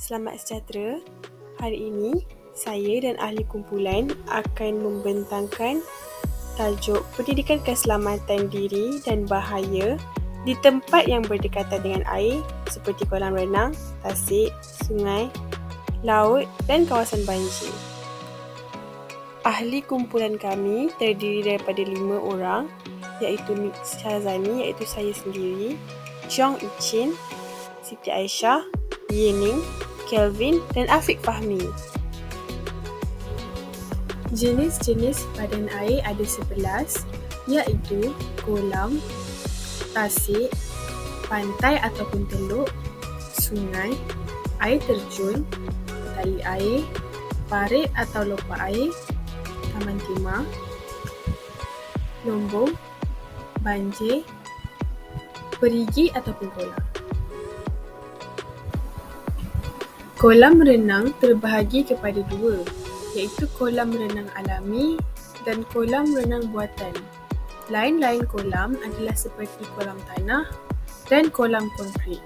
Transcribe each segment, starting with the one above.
Selamat sejahtera. Hari ini, saya dan ahli kumpulan akan membentangkan tajuk pendidikan keselamatan diri dan bahaya di tempat yang berdekatan dengan air seperti kolam renang, tasik, sungai, laut dan kawasan banjir. Ahli kumpulan kami terdiri daripada 5 orang, iaitu Syazani, iaitu saya sendiri, Chong Ichin, Siti Aisyah, Yening, Kelvin dan Afiq Fahmi. Jenis-jenis badan air ada 11, iaitu kolam, tasik, pantai ataupun teluk, sungai, air terjun, tali air, parit atau lopak air, taman khemah, lombong, banjir, perigi ataupun kolam. Kolam renang terbahagi kepada 2, iaitu kolam renang alami dan kolam renang buatan. Lain-lain kolam adalah seperti kolam tanah dan kolam konkrit.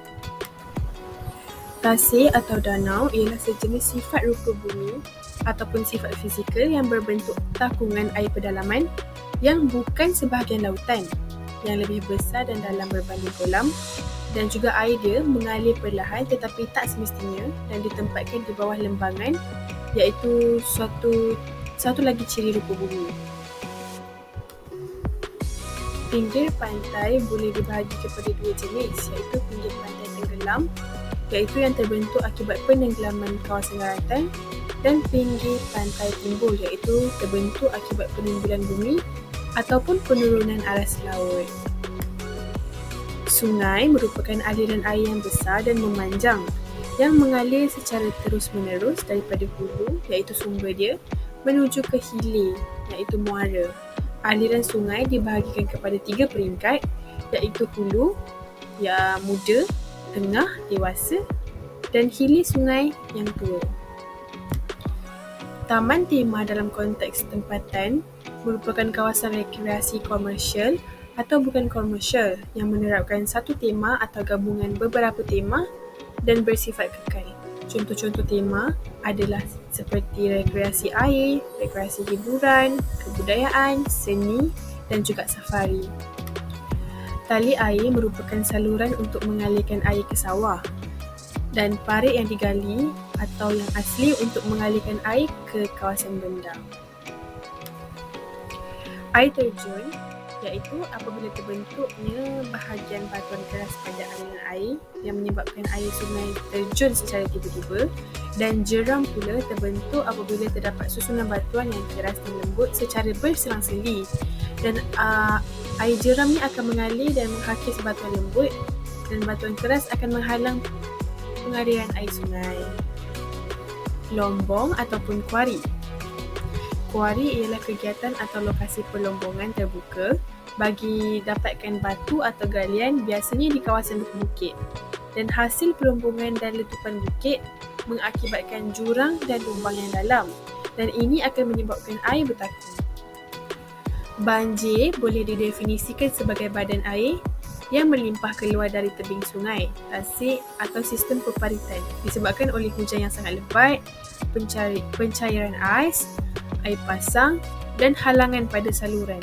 Tasik atau danau ialah sejenis sifat rupa bumi ataupun sifat fizikal yang berbentuk takungan air pedalaman yang bukan sebahagian lautan, yang lebih besar dan dalam berbanding kolam, dan juga air dia mengalir perlahan tetapi tak semestinya dan ditempatkan di bawah lembangan, iaitu satu lagi ciri rupa bumi. Pinggir pantai boleh dibahagi kepada 2 jenis, iaitu pinggir pantai tenggelam, iaitu yang terbentuk akibat penenggelaman kawasan daratan, dan pinggir pantai timbul, iaitu terbentuk akibat penimbulan bumi ataupun penurunan aras laut. Sungai merupakan aliran air yang besar dan memanjang yang mengalir secara terus-menerus daripada hulu, iaitu sumber dia, menuju ke hilir, iaitu muara. Aliran sungai dibahagikan kepada 3 peringkat, iaitu hulu, yang muda, tengah, dewasa, dan hilir sungai yang tua. Taman khemah dalam konteks tempatan merupakan kawasan rekreasi komersial atau bukan komersial yang menerapkan satu tema atau gabungan beberapa tema dan bersifat kekal. Contoh-contoh tema adalah seperti rekreasi air, rekreasi hiburan, kebudayaan, seni dan juga safari. Tali air merupakan saluran untuk mengalirkan air ke sawah, dan parit yang digali atau yang asli untuk mengalirkan air ke kawasan bendang. Air terjun iaitu apabila terbentuknya bahagian batuan keras pada aliran air yang menyebabkan air sungai terjun secara tiba-tiba, dan jeram pula terbentuk apabila terdapat susunan batuan yang keras dan lembut secara berselang-seli, dan air jeram ni akan mengalir dan menghakis batuan lembut, dan batuan keras akan menghalang pengaliran air sungai. Lombong ataupun kuari. Kuari ialah kegiatan atau lokasi perlombongan terbuka bagi dapatkan batu atau galian, biasanya di kawasan bukit, dan hasil perlombongan dan letupan bukit mengakibatkan jurang dan lubang yang dalam, dan ini akan menyebabkan air bertakung. Banjir boleh didefinisikan sebagai badan air yang melimpah keluar dari tebing sungai, tasik atau sistem peparitan disebabkan oleh hujan yang sangat lebat, pencairan ais, air pasang dan halangan pada saluran.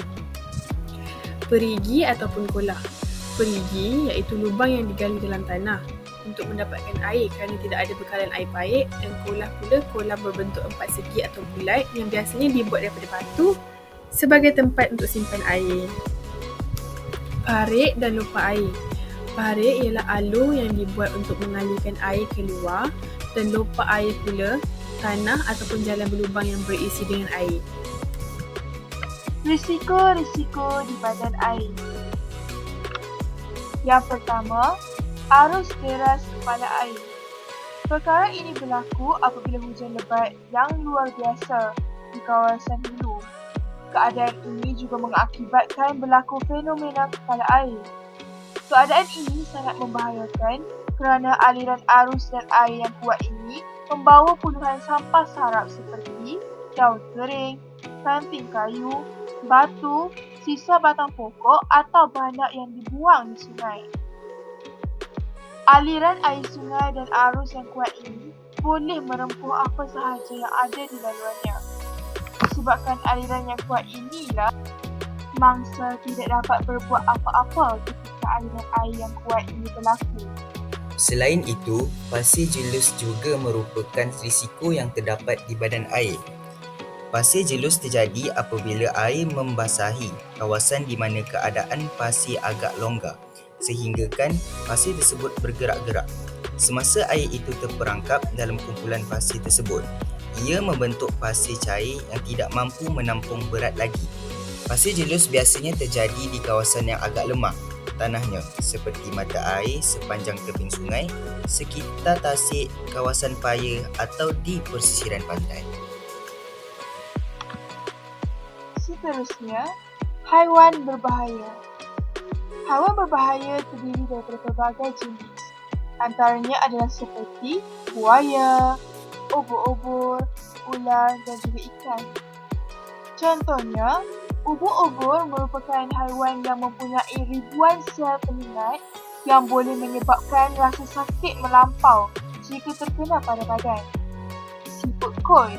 Perigi ataupun kolah. Perigi iaitu lubang yang digali dalam tanah untuk mendapatkan air kerana tidak ada bekalan air baik, dan kolah pula kolam berbentuk 4 segi atau bulat yang biasanya dibuat daripada batu sebagai tempat untuk simpan air. Parit dan lopak air. Parit ialah alur yang dibuat untuk mengalirkan air keluar, dan lopak air pula tanah ataupun jalan berlubang yang berisi dengan air. Risiko-risiko di badan air. Yang pertama, arus deras kepala air. Perkara ini berlaku apabila hujan lebat yang luar biasa di kawasan hulu. Keadaan ini juga mengakibatkan berlaku fenomena kepala air. Keadaan ini sangat membahayakan kerana aliran arus dan air yang kuat ini membawa puluhan sampah sarap seperti daun kering, ranting kayu, batu, sisa batang pokok atau banyak yang dibuang di sungai. Aliran air sungai dan arus yang kuat ini boleh merempuh apa sahaja yang ada di laluannya. Disebabkan aliran yang kuat inilah, mangsa tidak dapat berbuat apa-apa ketika aliran air yang kuat ini berlaku. Selain itu, pasir jelus juga merupakan risiko yang terdapat di badan air. Pasir jelus terjadi apabila air membasahi kawasan di mana keadaan pasir agak longgar, sehinggakan pasir tersebut bergerak-gerak. Semasa air itu terperangkap dalam kumpulan pasir tersebut, ia membentuk pasir cair yang tidak mampu menampung berat lagi. Pasir jelus biasanya terjadi di kawasan yang agak lemah tanahnya, seperti mata air sepanjang tebing sungai, sekitar tasik, kawasan paya atau di pesisiran pantai. Seterusnya, haiwan berbahaya. Haiwan berbahaya terdiri daripada pelbagai jenis. Antaranya adalah seperti buaya, ubur-ubur, ular dan juga ikan. Contohnya, ubur-ubur merupakan haiwan yang mempunyai ribuan sel peminat yang boleh menyebabkan rasa sakit melampau jika terkena pada badan. Siput koi,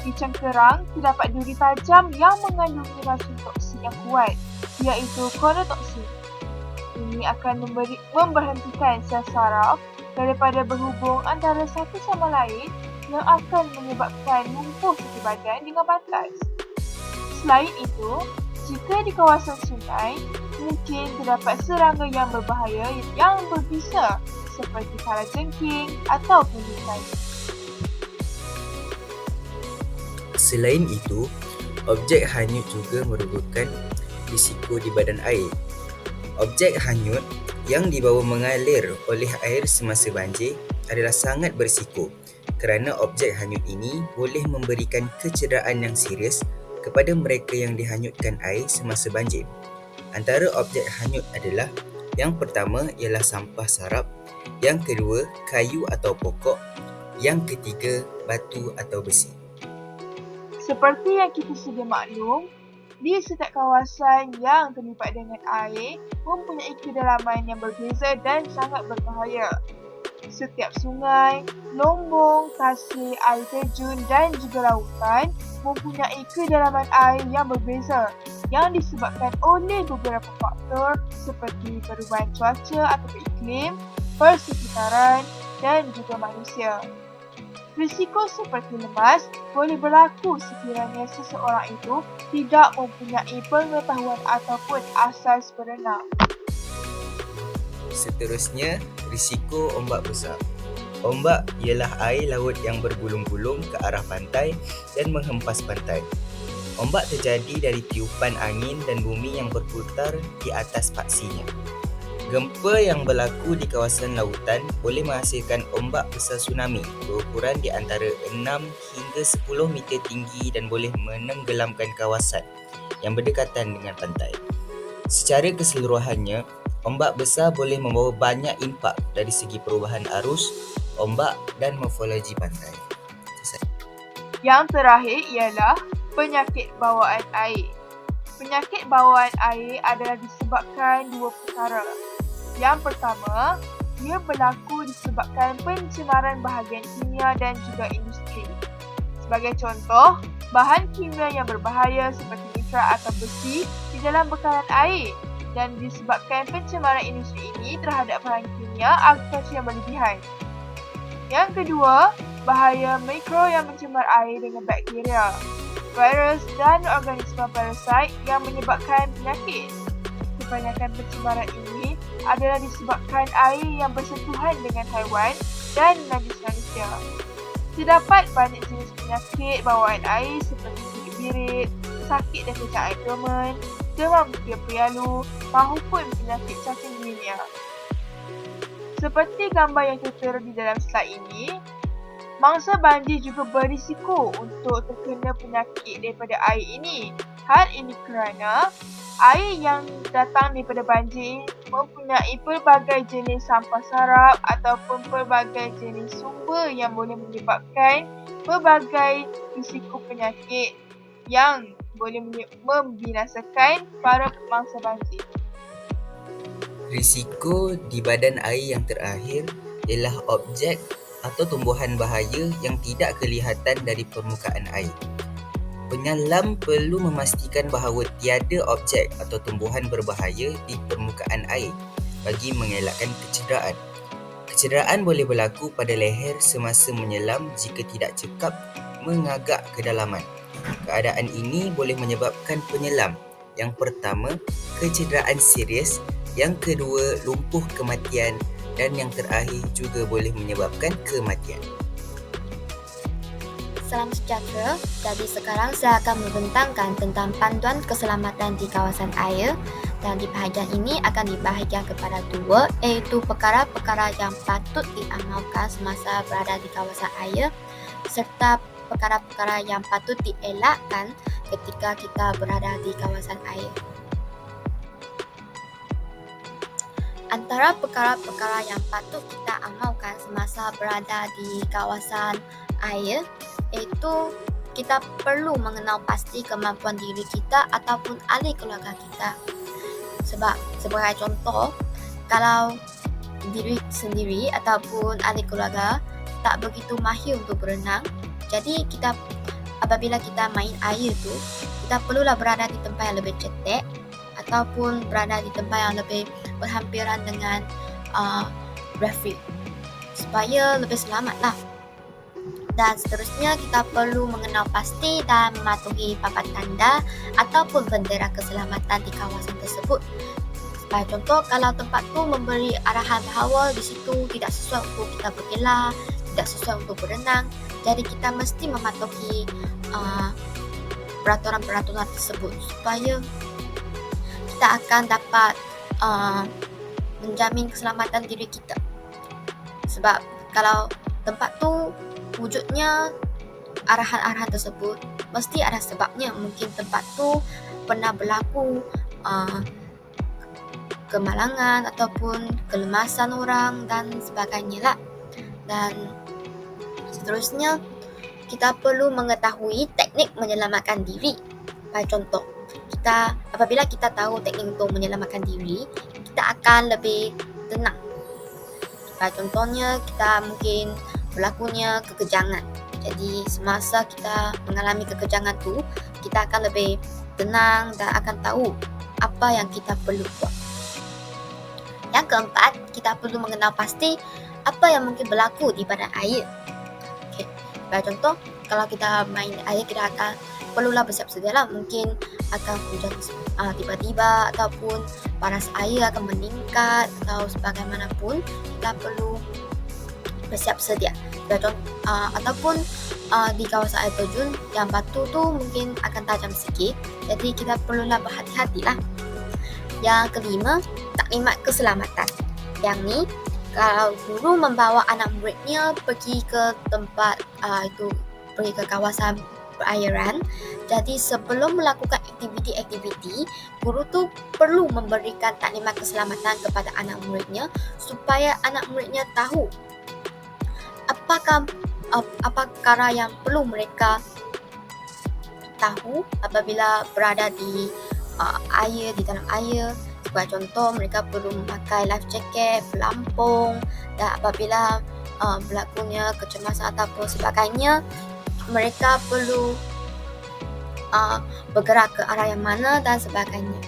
kicang kerang terdapat duri tajam yang mengandungi racun toksik yang kuat, iaitu chronotoxin. Ini akan memberhentikan sel saraf daripada berhubung antara satu sama lain yang akan menyebabkan lumpuh satu badan dengan batas. Selain itu, jika di kawasan sungai, mungkin terdapat serangga yang berbahaya yang berbisa seperti kalajengking atau ikan. Selain itu, objek hanyut juga merupakan risiko di badan air. Objek hanyut yang dibawa mengalir oleh air semasa banjir adalah sangat berisiko kerana objek hanyut ini boleh memberikan kecederaan yang serius kepada mereka yang dihanyutkan air semasa banjir. Antara objek hanyut adalah, yang pertama ialah sampah sarap, yang kedua kayu atau pokok, yang ketiga batu atau besi. Seperti yang kita sedia maklum, di setiap kawasan yang terlibat dengan air mempunyai kedalaman yang berbeza dan sangat berbahaya. Setiap sungai, lombong, tasik, air terjun dan juga lautan mempunyai kedalaman air yang berbeza yang disebabkan oleh beberapa faktor seperti perubahan cuaca atau iklim, persekitaran dan juga manusia. Risiko seperti lemas boleh berlaku sekiranya seseorang itu tidak mempunyai pengetahuan ataupun asas berenang. Seterusnya, risiko ombak besar. Ombak ialah air laut yang bergulung-gulung ke arah pantai dan menghempas pantai. Ombak terjadi dari tiupan angin dan bumi yang berputar di atas paksinya. Gempa yang berlaku di kawasan lautan boleh menghasilkan ombak besar tsunami berukuran di antara 6 hingga 10 meter tinggi dan boleh menenggelamkan kawasan yang berdekatan dengan pantai. Secara keseluruhannya, ombak besar boleh membawa banyak impak dari segi perubahan arus, ombak dan morfologi pantai. Yang terakhir ialah penyakit bawaan air. Penyakit bawaan air adalah disebabkan dua perkara. Yang pertama, ia berlaku disebabkan pencemaran bahagian kimia dan juga industri. Sebagai contoh, bahan kimia yang berbahaya seperti nitrat atau besi di dalam bekalan air dan disebabkan pencemaran industri ini terhadap bahan kimia agak yang berlebihan. Yang kedua, bahaya mikro yang mencemar air dengan bakteria, virus dan organisma parasit yang menyebabkan penyakit. Kebanyakan pencemaran ini adalah disebabkan air yang bersentuhan dengan haiwan dan najis manusia. Terdapat banyak jenis penyakit bawaan air seperti birit, sakit dan kecak abdomen, demam pialu maupun penyakit cacing dunia. Seperti gambar yang tertera di dalam slide ini, mangsa banjir juga berisiko untuk terkena penyakit daripada air ini. Hal ini kerana air yang datang daripada banjir mempunyai pelbagai jenis sampah sarap ataupun pelbagai jenis sumber yang boleh menyebabkan pelbagai risiko penyakit yang boleh membinasakan para pemangsa banjir. Risiko di badan air yang terakhir ialah objek atau tumbuhan bahaya yang tidak kelihatan dari permukaan air. Penyelam perlu memastikan bahawa tiada objek atau tumbuhan berbahaya di permukaan air bagi mengelakkan kecederaan. Kecederaan boleh berlaku pada leher semasa menyelam jika tidak cekap mengagak kedalaman. Keadaan ini boleh menyebabkan penyelam, yang pertama, kecederaan serius, yang kedua, lumpuh kematian dan yang terakhir juga boleh menyebabkan kematian. Salam sejahtera. Jadi sekarang saya akan membentangkan tentang panduan keselamatan di kawasan air, dan di bahagian ini akan dibahagikan kepada dua, iaitu perkara-perkara yang patut diamalkan semasa berada di kawasan air serta perkara-perkara yang patut dielakkan ketika kita berada di kawasan air. Antara perkara-perkara yang patut kita amalkan semasa berada di kawasan air, iaitu kita perlu mengenal pasti kemampuan diri kita ataupun ahli keluarga kita. Sebab sebagai contoh, kalau diri sendiri ataupun ahli keluarga tak begitu mahir untuk berenang, jadi apabila kita main air tu, kita perlulah berada di tempat yang lebih cetek ataupun berada di tempat yang lebih berhampiran dengan referee supaya lebih selamat lah. Dan seterusnya, kita perlu mengenal pasti dan mematuhi papan tanda ataupun bendera keselamatan di kawasan tersebut. Sebagai contoh, kalau tempat tu memberi arahan bahawa di situ tidak sesuai untuk kita bergelar, tidak sesuai untuk berenang, jadi kita mesti mematuhi peraturan-peraturan tersebut supaya kita akan dapat menjamin keselamatan diri kita. Sebab kalau tempat tu wujudnya arahan-arahan tersebut, mesti ada sebabnya. Mungkin tempat tu pernah berlaku kemalangan ataupun kelemasan orang dan sebagainya lah. Dan seterusnya, kita perlu mengetahui teknik menyelamatkan diri. Bagi contoh, apabila kita tahu teknik untuk menyelamatkan diri, kita akan lebih tenang. Bagi contohnya, kita mungkin berlakunya kekejangan. Jadi semasa kita mengalami kekejangan tu, kita akan lebih tenang dan akan tahu apa yang kita perlu buat. Yang keempat, kita perlu mengenal pasti apa yang mungkin berlaku di badan air. Okay. Bagi contoh, kalau kita main air, kita akan perlulah bersiap sedialah. Mungkin akan hujan tiba-tiba ataupun panas air akan meningkat atau sebagaimanapun, kita perlu bersiap sedia. Ataupun di kawasan air terjun yang batu tu mungkin akan tajam sikit, jadi kita perlulah berhati-hatilah. Yang kelima, taklimat keselamatan. Yang ni, kalau guru membawa anak muridnya pergi ke tempat pergi ke kawasan perairan, jadi sebelum melakukan aktiviti-aktiviti, guru tu perlu memberikan taklimat keselamatan kepada anak muridnya supaya anak muridnya tahu apa perkara yang perlu mereka tahu apabila berada di air, di dalam air. Sebagai contoh, mereka perlu memakai life jacket, pelampung, dan apabila berlakunya kecemasan ataupun sebagainya, mereka perlu bergerak ke arah yang mana dan sebagainya.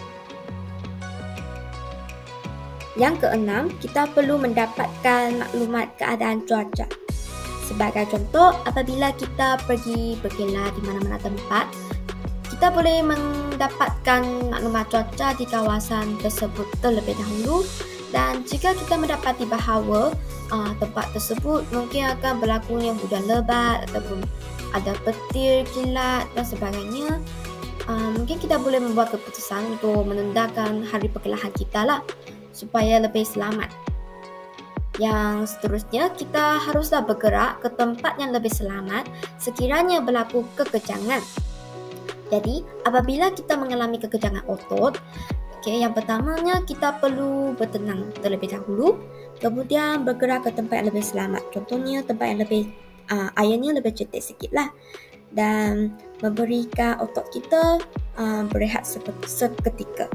Yang keenam, kita perlu mendapatkan maklumat keadaan cuaca. Sebagai contoh, apabila kita pergi bergelar di mana-mana tempat, kita boleh mendapatkan maklumat cuaca di kawasan tersebut terlebih dahulu. Dan jika kita mendapati bahawa tempat tersebut mungkin akan berlakunya hujan lebat ataupun ada petir, kilat dan sebagainya, mungkin kita boleh membuat keputusan untuk menundakan hari pergelaran kita lah supaya lebih selamat. Yang seterusnya, kita haruslah bergerak ke tempat yang lebih selamat sekiranya berlaku kekejangan. Jadi, apabila kita mengalami kekejangan otot, yang pertamanya kita perlu bertenang terlebih dahulu, kemudian bergerak ke tempat yang lebih selamat. Contohnya tempat yang lebih airnya lebih cetek sikit lah, dan memberikan otot kita berehat seketika.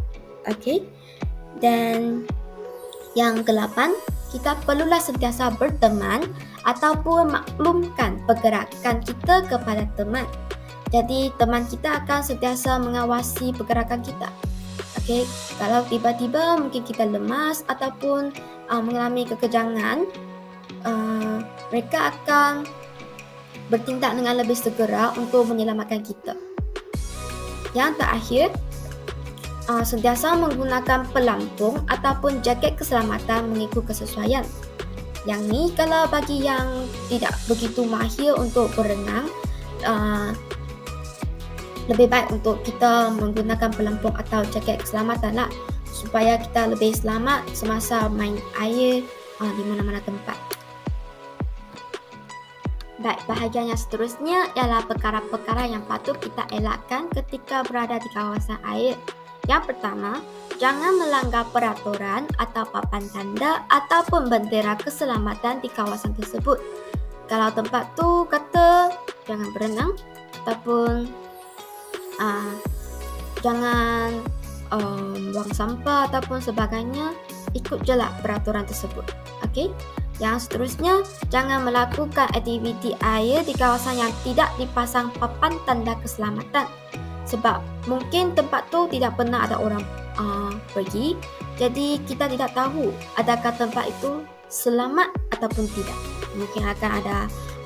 Dan Yang ke-8, kita perlulah sentiasa berteman ataupun maklumkan pergerakan kita kepada teman. Jadi teman kita akan sentiasa mengawasi pergerakan kita. Okey, kalau tiba-tiba mungkin kita lemas ataupun mengalami kekejangan, mereka akan bertindak dengan lebih segera untuk menyelamatkan kita. Yang terakhir, sentiasa menggunakan pelampung ataupun jaket keselamatan mengikut kesesuaian. Yang ni kalau bagi yang tidak begitu mahir untuk berenang, lebih baik untuk kita menggunakan pelampung atau jaket keselamatan lah, supaya kita lebih selamat semasa main air di mana-mana tempat. Baik, bahagian yang seterusnya ialah perkara-perkara yang patut kita elakkan ketika berada di kawasan air. Yang pertama, jangan melanggar peraturan atau papan tanda ataupun bendera keselamatan di kawasan tersebut. Kalau tempat tu kata jangan berenang ataupun jangan buang sampah ataupun sebagainya, ikut je lah peraturan tersebut. Okey? Yang seterusnya, jangan melakukan aktiviti air di kawasan yang tidak dipasang papan tanda keselamatan. Sebab mungkin tempat tu tidak pernah ada orang pergi, jadi kita tidak tahu adakah tempat itu selamat ataupun tidak. Mungkin akan ada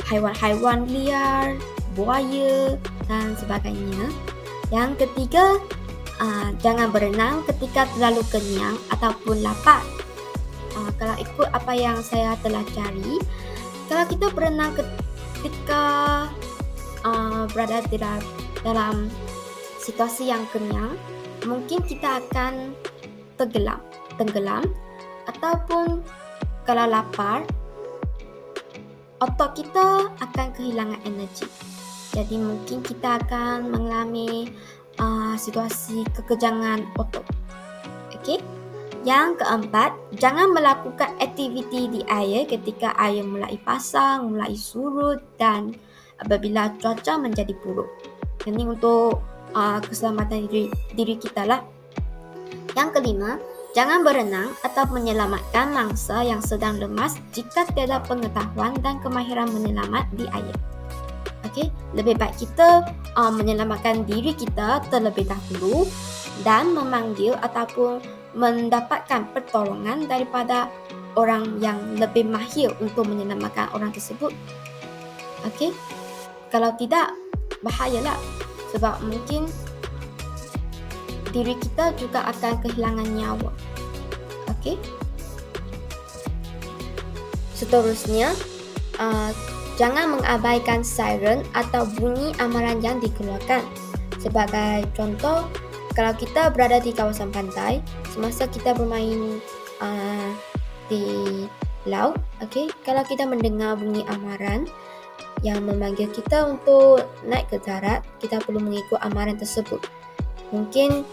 haiwan-haiwan liar, buaya dan sebagainya. Yang ketiga, jangan berenang ketika terlalu kenyang ataupun lapar. Kalau ikut apa yang saya telah cari, kalau kita berenang ketika berada dalam situasi yang kenyang, mungkin kita akan tenggelam ataupun kalau lapar, otot kita akan kehilangan energi. Jadi mungkin kita akan mengalami situasi kekejangan otot. Okey? Yang keempat, jangan melakukan aktiviti di air ketika air mulai pasang, mulai surut dan apabila cuaca menjadi buruk. Ini untuk keselamatan diri kita lah. Yang kelima, jangan berenang atau menyelamatkan mangsa yang sedang lemas jika tiada pengetahuan dan kemahiran menyelamat di air. Okey, lebih baik kita menyelamatkan diri kita terlebih dahulu dan memanggil ataupun mendapatkan pertolongan daripada orang yang lebih mahir untuk menyelamatkan orang tersebut. Okey, kalau tidak, bahayalah sebab mungkin diri kita juga akan kehilangan nyawa. Okey. Seterusnya, jangan mengabaikan siren atau bunyi amaran yang dikeluarkan. Sebagai contoh, kalau kita berada di kawasan pantai, semasa kita bermain di laut, okey, kalau kita mendengar bunyi amaran yang memanggil kita untuk naik ke darat, kita perlu mengikut amaran tersebut. Mungkin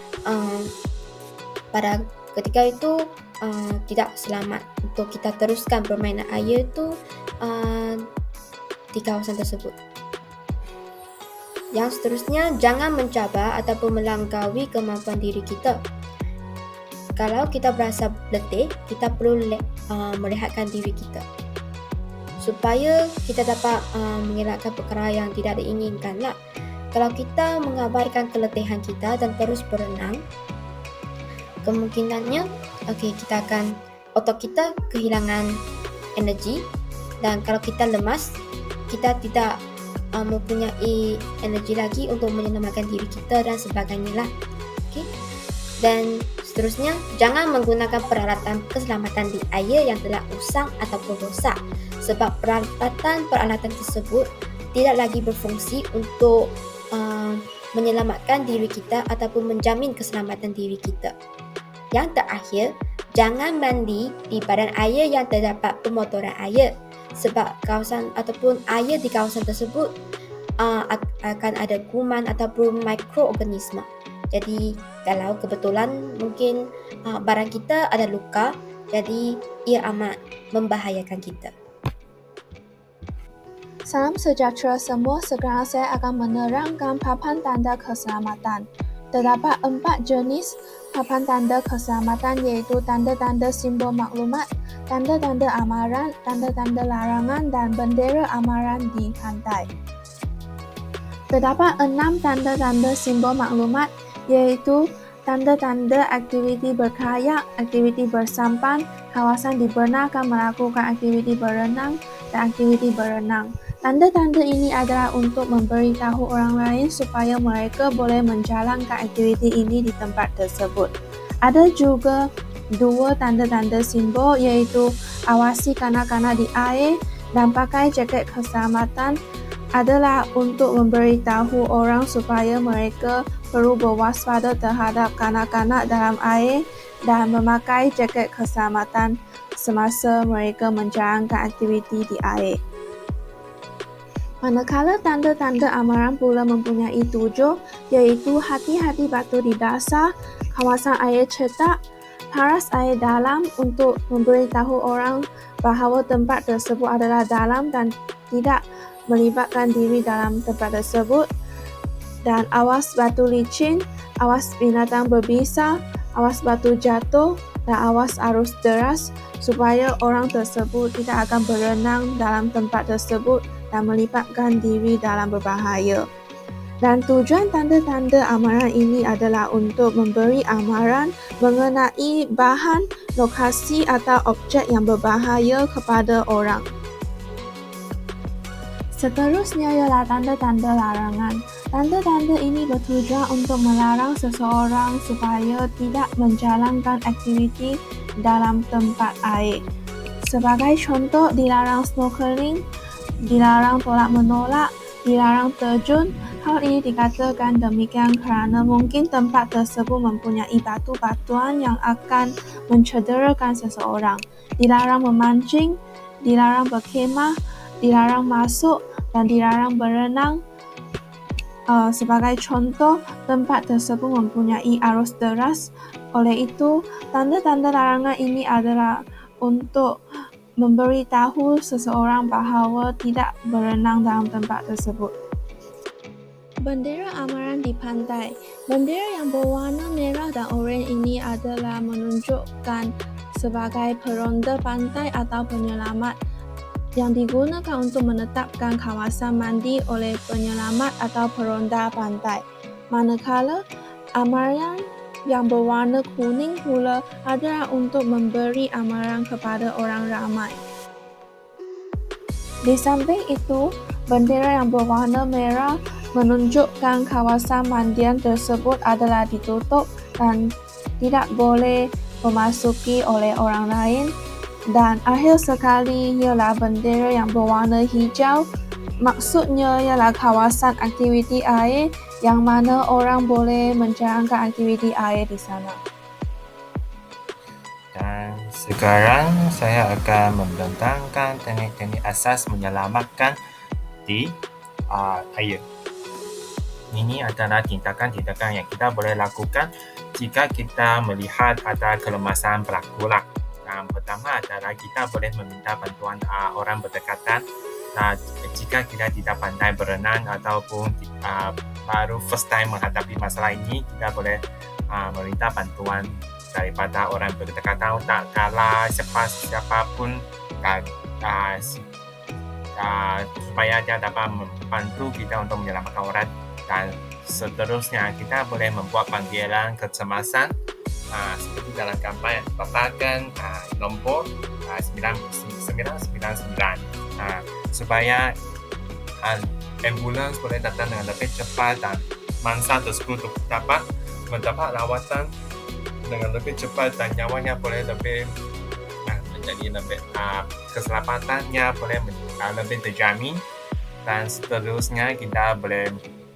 pada ketika itu tidak selamat untuk kita teruskan permainan air itu di kawasan tersebut. Yang seterusnya, jangan mencabar ataupun melangkaui kemampuan diri kita. Kalau kita berasa letih, kita perlu merehatkan diri kita supaya kita dapat mengelakkan perkara yang tidak diinginkan lah. Kalau kita mengabaikan keletihan kita dan terus berenang, kemungkinannya otot kita kehilangan energi, dan kalau kita lemas, kita tidak mempunyai energi lagi untuk menyelamatkan diri kita dan sebagainya lah. Okay. Dan seterusnya, jangan menggunakan peralatan keselamatan di air yang telah usang ataupun rosak, sebab peralatan tersebut tidak lagi berfungsi untuk menyelamatkan diri kita ataupun menjamin keselamatan diri kita. Yang terakhir, jangan mandi di badan air yang terdapat pemotoran air, sebab kawasan ataupun air di kawasan tersebut akan ada kuman ataupun mikroorganisma. Jadi kalau kebetulan mungkin barang kita ada luka, jadi ia amat membahayakan kita. Salam sejahtera semua, sekarang saya akan menerangkan papan tanda keselamatan. Terdapat 4 jenis papan tanda keselamatan iaitu tanda-tanda simbol maklumat, tanda-tanda amaran, tanda-tanda larangan, dan bendera amaran di pantai. Terdapat 6 tanda-tanda simbol maklumat iaitu tanda-tanda aktiviti berkayak, aktiviti bersampan, kawasan dibenarkan melakukan aktiviti berenang, dan aktiviti berenang. Tanda-tanda ini adalah untuk memberitahu orang lain supaya mereka boleh menjalankan aktiviti ini di tempat tersebut. Ada juga 2 tanda-tanda simbol iaitu awasi kanak-kanak di air dan pakai jaket keselamatan adalah untuk memberitahu orang supaya mereka perlu berwaspada terhadap kanak-kanak dalam air dan memakai jaket keselamatan semasa mereka menjalankan aktiviti di air. Manakala tanda-tanda amaran pula mempunyai 7, iaitu hati-hati batu di dasar, kawasan air cetak, paras air dalam untuk memberitahu orang bahawa tempat tersebut adalah dalam dan tidak melibatkan diri dalam tempat tersebut, dan awas batu licin, awas binatang berbisa, awas batu jatuh, dan awas arus deras supaya orang tersebut tidak akan berenang dalam tempat tersebut dan melibatkan diri dalam berbahaya. Dan tujuan tanda-tanda amaran ini adalah untuk memberi amaran mengenai bahan, lokasi atau objek yang berbahaya kepada orang. Seterusnya ialah tanda-tanda larangan. Tanda-tanda ini bertujuan untuk melarang seseorang supaya tidak menjalankan aktiviti dalam tempat air. Sebagai contoh, dilarang snorkeling, dilarang tolak-menolak, dilarang terjun. Hal ini dikatakan demikian kerana mungkin tempat tersebut mempunyai batu-batuan yang akan mencederakan seseorang. Dilarang memancing, dilarang berkhemah, dilarang masuk dan dilarang berenang. Sebagai contoh, tempat tersebut mempunyai arus deras. Oleh itu, tanda-tanda larangan ini adalah untuk memberitahu seseorang bahawa tidak berenang dalam tempat tersebut. Bendera amaran di pantai. Bendera yang berwarna merah dan oranye ini adalah menunjukkan sebagai peronda pantai atau penyelamat yang digunakan untuk menetapkan kawasan mandi oleh penyelamat atau peronda pantai. Manakala amaran yang berwarna kuning pula adalah untuk memberi amaran kepada orang ramai. Di samping itu, bendera yang berwarna merah menunjukkan kawasan mandian tersebut adalah ditutup dan tidak boleh memasuki oleh orang lain. Dan akhir sekali ialah bendera yang berwarna hijau. Maksudnya ialah kawasan aktiviti air yang mana orang boleh menjalankan aktiviti air di sana. Dan sekarang saya akan membentangkan teknik-teknik asas menyelamatkan di air. Ini adalah tindakan-tindakan yang kita boleh lakukan jika kita melihat ada kelemasan berlaku. Yang pertama adalah kita boleh meminta bantuan orang berdekatan. Jika kita tidak pandai berenang ataupun baru first time menghadapi masalah ini, kita boleh meminta bantuan daripada orang berdekatan. Tak kala siapapun supaya dia dapat membantu kita untuk menyelamatkan orang. Dan seterusnya kita boleh membuat panggilan kecemasan seperti dalam gambar yang dipaparkan nombor 999 supaya ambulans boleh datang dengan lebih cepat dan mangsa tersebut dapat mendapat rawatan dengan lebih cepat dan nyawanya boleh lebih menjadi lebih keselamatannya boleh lebih terjamin. Dan seterusnya kita boleh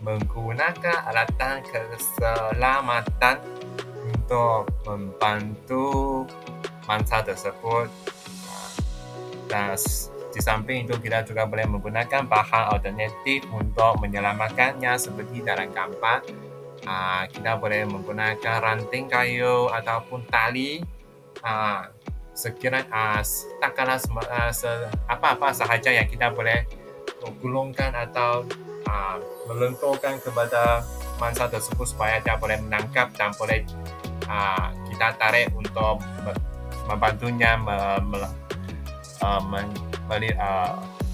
menggunakan alatan keselamatan untuk membantu mangsa tersebut. Dan di samping itu kita juga boleh menggunakan bahan alternatif untuk menyelamatkannya seperti dalam gambar. Kita boleh menggunakan ranting kayu ataupun tali. Sekiranya tak kala apa-apa sahaja yang kita boleh gulungkan atau melenturkan kepada mangsa tersebut supaya dia boleh menangkap dan boleh kita tarik untuk membantunya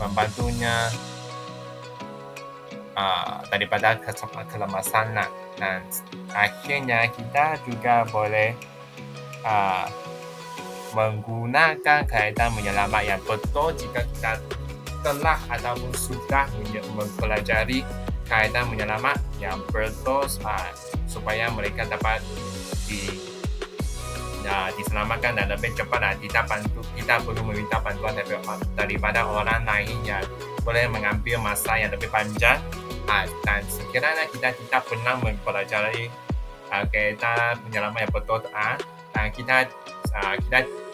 membantunya daripada kelemasan lah. Dan akhirnya kita juga boleh menggunakan kaedah menyelamat yang betul jika kita telah ataupun sudah mempelajari kaedah menyelamat yang betul supaya mereka dapat diselamatkan dan lebih cepat. Kita perlu meminta bantuan daripada orang lain yang boleh mengambil masa yang lebih panjang. Dan sekiranya kita tidak pernah mempelajari kaedah menyelamat yang betul, dan kita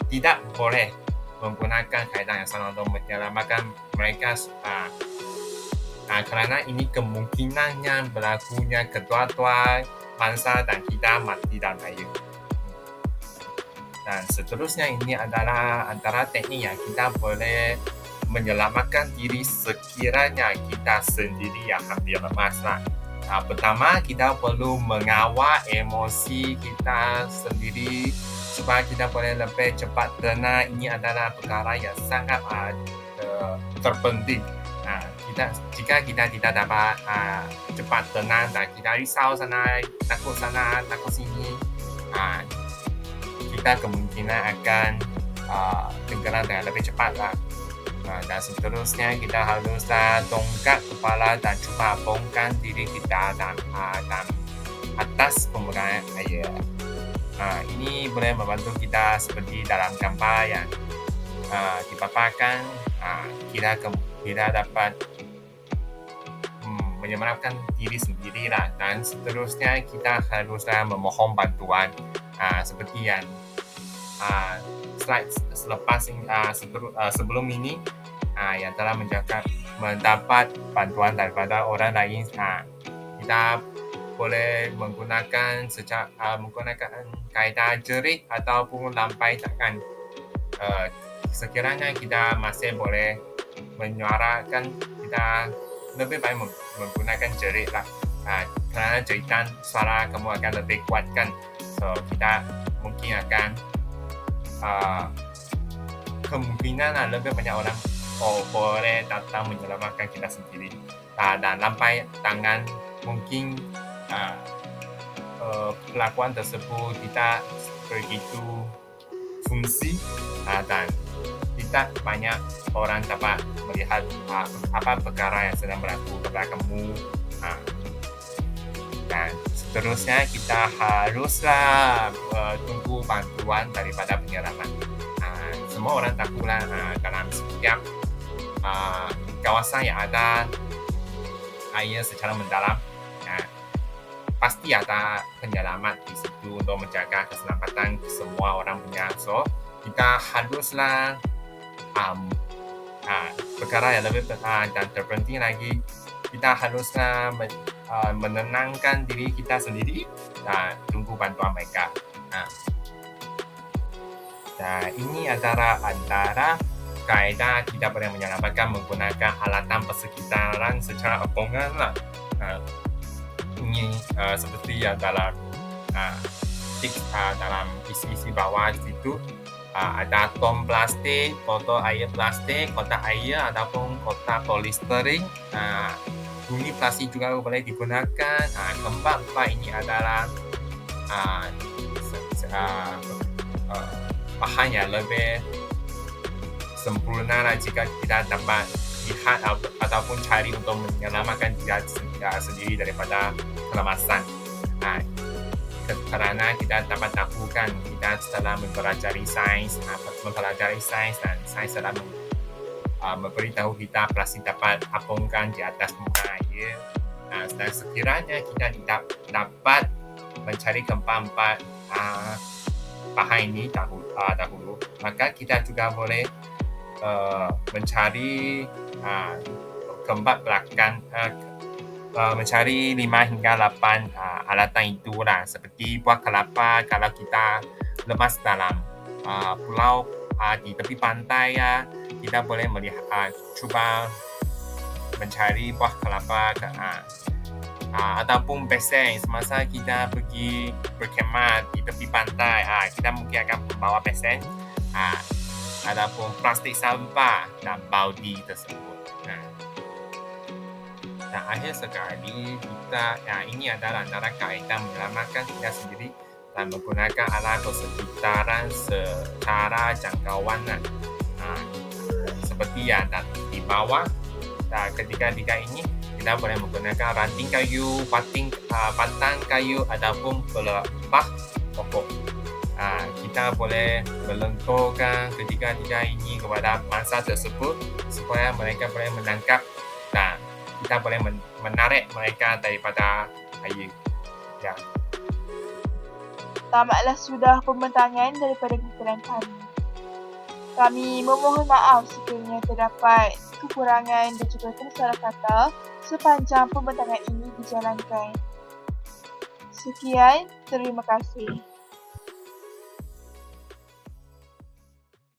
tidak boleh menggunakan kaedah yang salah untuk menyelamatkan mereka, kerana ini kemungkinannya berlakunya kedua-dua mangsa dan kita mati dalam air. Dan seterusnya ini adalah antara teknik yang kita boleh menyelamatkan diri sekiranya kita sendiri yang hampir lemas. Pertama, kita perlu mengawal emosi kita sendiri supaya kita boleh lebih cepat tenang. Ini adalah perkara yang sangat terpenting. Jika kita tidak dapat cepat tenang dan kita risau sana, takut sini, kita kemungkinan akan tenggelam dengan lebih cepat. Dan seterusnya kita haruslah dongkak kepala dan cuba apungkan diri kita dan atas permukaan air. Ini boleh membantu kita seperti dalam gambar yang dipaparkan. Kita dapat menyelamatkan diri sendiri lah. Dan seterusnya kita haruslah memohon bantuan seperti yang slide selepas sebelum ini yang telah mendapat bantuan daripada orang lain. Kita boleh menggunakan kaedah jerit ataupun lampai tangan. Sekiranya kita masih boleh menyuarakan, kita lebih baik menggunakan jerit lah. Kerana jeritan suara kamu akan lebih kuatkan. So kita mungkin akan kemungkinan lebih banyak orang boleh datang menyelamatkan kita sendiri. Dan lampai tangan mungkin pelakuan tersebut tidak begitu fungsi dan tidak banyak orang dapat melihat apa perkara yang sedang berlaku ke belakangmu. Dan seterusnya kita haruslah tunggu bantuan daripada penyelamat. Semua orang takutlah dalam setiap kawasan yang ada air secara mendalam, pasti ada penyelamat di situ untuk menjaga keselamatan semua orang punya. So kita haruslah perkara yang lebih dan terpenting lagi, kita haruslah menenangkan diri kita sendiri dan tunggu bantuan mereka. Dan ini adalah antara kaedah kita boleh menyelamatkan menggunakan alatan persekitaran secara appungan lah. Ini seperti yang dalam dalam isi-isi bawah di situ ada tong plastik, botol air plastik, kotak air ataupun kotak polisterin. Bunyi plastik juga boleh digunakan. Keempat ini adalah bahan yang lebih sempurna lah jika kita dapat lihat ataupun cari untuk menyelamatkan diri sendiri daripada kelemasan. Kerana kita dapat lakukan, kita telah mempelajari sains dan sains telah memberitahu kita plastik dapat apungkan di atas muka air. Dan sekiranya kita tidak dapat mencari keempat bahan ini dahulu, maka kita juga boleh mencari keempat belakang, mencari 5 hingga 8 alatan itulah, seperti buah kelapa. Kalau kita lemas dalam pulau di tepi pantai, kita boleh melihat, cuba mencari buah kelapa ataupun pesen semasa kita pergi berkhemah di tepi pantai, kita mungkin akan membawa pesen ataupun plastik sampah dan baudi tersebut. Dan akhir sekali ini adalah antara kaitan menyelamatkan kita sendiri dan menggunakan alat persekitaran secara jangkauan. Seperti yang di bawah, ketika ini kita boleh menggunakan ranting kayu, batang kayu ataupun pelepah pokok. Kita boleh melenturkan ketika ini kepada mangsa tersebut supaya mereka boleh menangkap dan kita boleh menarik mereka daripada air. Ya. Tamatlah sudah pembentangan daripada guguran kami. Kami memohon maaf sekiranya terdapat kekurangan dan juga tersalah kata sepanjang pembentangan ini dijalankan. Sekian, terima kasih.